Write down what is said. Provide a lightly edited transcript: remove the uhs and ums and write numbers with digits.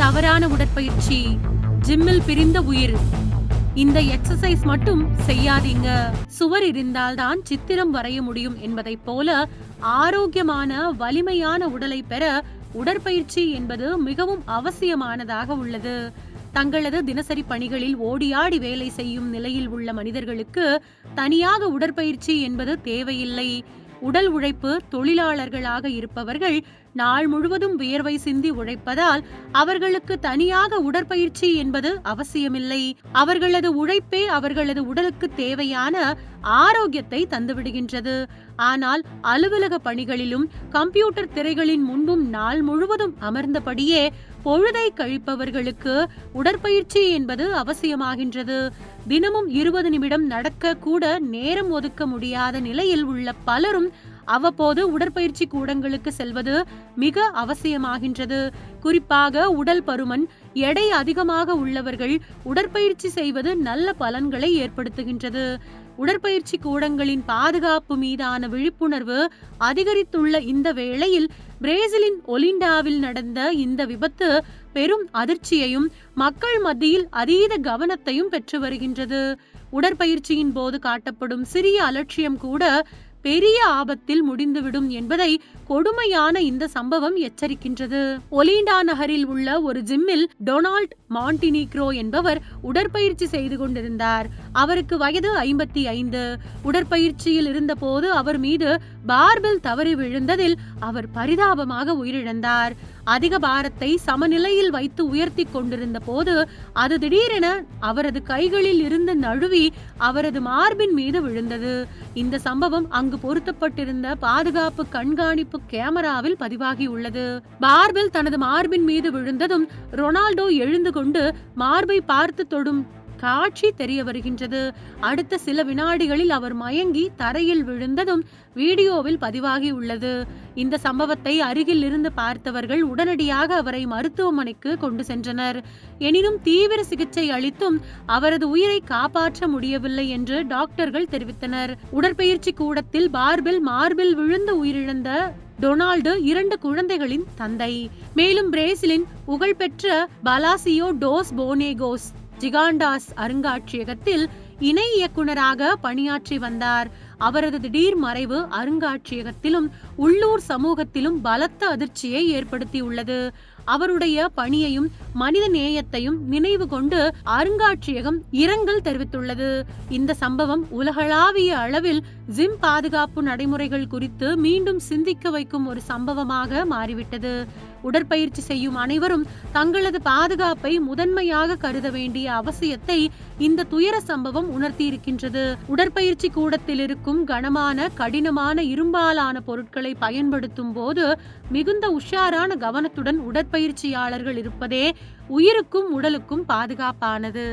தவறான உடற்பயிற்சி. ஜிம்மில் பிரிந்த உயிர். இந்த எக்ஸசைஸ் மட்டும் செய்யாதீங்க. சுவர் இருந்தால்தான் சித்திரம் வரைய முடியும் என்பதைப் போல ஆரோக்கியமான வலிமையான உடலை பெற உடற்பயிற்சி என்பது மிகவும் அவசியமானதாக உள்ளது. தங்களது தினசரி பணிகளில் ஓடியாடி வேலை செய்யும் நிலையில் உள்ள மனிதர்களுக்கு தனியாக உடற்பயிற்சி என்பது தேவையில்லை. உடல் உழைப்பு தொழிலாளர்களாக இருப்பவர்கள் நாள் முழுவதும் வியர்வை சிந்தி உழைப்பதால் அவர்களுக்கு தனியாக உடற்பயிற்சி என்பது அவசியமில்லை. அவர்களது உழைப்பே அவர்களது உடலுக்கு தேவையான ஆரோக்கியத்தை தந்துவிடுகின்றது. ஆனால் அலுவலக பணிகளிலும் கம்ப்யூட்டர் திரைகளின் முன்பும் நாள் முழுவதும் அமர்ந்தபடியே பொழுதை கழிப்பவர்களுக்கு உடற்பயிற்சி என்பது அவசியமாகின்றது. தினமும் 20 நிமிடம் நடக்க கூட நேரம் ஒதுக்க முடியாத நிலையில் உள்ள பலரும் அவ்வப்போது உடற்பயிற்சி கூடங்களுக்கு செல்வது மிக அவசியமாகின்றது. குறிப்பாக உடல் பருமன், எடை அதிகமாக உள்ளவர்கள் உடற்பயிற்சி செய்வது நல்ல பலன்களை ஏற்படுத்துகின்றது. உடற்பயிற்சி கூடங்களின் பாதுகாப்பு மீதான விழிப்புணர்வு அதிகரித்துள்ள இந்த வேளையில் பிரேசிலின் ஒலிண்டாவில் நடந்த இந்த விபத்து பெரும் அதிர்ச்சியையும் மக்கள் மத்தியில் அதீத கவனத்தையும் பெற்று வருகின்றது. உடற்பயிற்சியின் போது காட்டப்படும் சிறிய அலட்சியம் கூட பெரிய ஆபத்தில் முடிந்துவிடும் என்பதை கொடுமையான இந்த சம்பவம் எச்சரிக்கின்றது. ஒலிண்டா நகரில் உள்ள ஒரு ஜிம்மில் டொனால்ட் மாண்டினீக்ரோ என்பவர் உடற்பயிற்சி செய்து கொண்டிருந்தார். அவருக்கு வயது 55. உடற்பயிற்சியில் இருந்த போது அவர் மீது பார்பெல் தவறி விழுந்ததில் அவர் பரிதாபமாக உயிரிழந்தார். அதிக பாரத்தை சமநிலையில் வைத்து உயர்த்தி கொண்டிருந்த போது அது திடீரென அவரது கைகளில் இருந்து நழுவி அவரது மார்பின் மீது விழுந்தது. இந்த சம்பவம் அங்கு பொருத்தப்பட்டிருந்த பாதுகாப்பு கண்காணிப்பு கேமராவில் பதிவாகியுள்ளது. பார்பெல் தனது மார்பின் மீது விழுந்ததும் ரொனால்டோ எழுந்து கொண்டு மார்பை பார்த்து தொடும் காட்சி தெரிய வருகின்றது. அடுத்த சில வினாடிகளில் அவர் மயங்கி தரையில் விழுந்ததும் வீடியோவில் பதிவாகி உள்ளது. இந்த சம்பவத்தை அருகில் இருந்து பார்த்தவர்கள் உடனடியாக அவரை மருத்துவமனைக்கு கொண்டு சென்றனர். எனினும் தீவிர சிகிச்சை அளித்தும் அவரது உயிரை காப்பாற்ற முடியவில்லை என்று டாக்டர்கள் தெரிவித்தனர். உடற்பயிற்சி கூடத்தில் பார்பெல் மார்பில் விழுந்து உயிரிழந்த டொனால்டு 2 குழந்தைகளின் தந்தை. மேலும் பிரேசிலின் புகழ்பெற்ற பலாசியோ டோஸ் போனேகோஸ் ஜிகாண்டாஸ் அருங்காட்சியகத்தில் இணை இயக்குனராக பணியாற்றி வந்தார். அவரது திடீர் மறைவு அருங்காட்சியகத்திலும் உள்ளூர் சமூகத்திலும் பலத்த அதிர்ச்சியை ஏற்படுத்தியுள்ளது. அவருடைய பணியையும் மனித நேயத்தையும் நினைவு கொண்டு அருங்காட்சியகம் இரங்கல் தெரிவித்துள்ளது. இந்த சம்பவம் உலகளாவிய அளவில் ஜிம் பாதுகாப்பு நடைமுறைகள் குறித்து மீண்டும் சிந்திக்க வைக்கும் ஒரு சம்பவமாக மாறிவிட்டது. உடற்பயிற்சி செய்யும் அனைவரும் தங்களது பாதுகாப்பை முதன்மையாக கருத வேண்டிய அவசியத்தை இந்த துயர சம்பவம் உணர்த்தியிருக்கின்றது. உடற்பயிற்சி கூடத்தில் இருக்கும் கனமான கடினமான இரும்பாலான பொருட்களை பயன்படுத்தும் போது மிகுந்த உஷாரான கவனத்துடன் உடற்பயிற்சியாளர்கள் இருப்பதே உயிருக்கும் உடலுக்கும் பாதுகாப்பானது.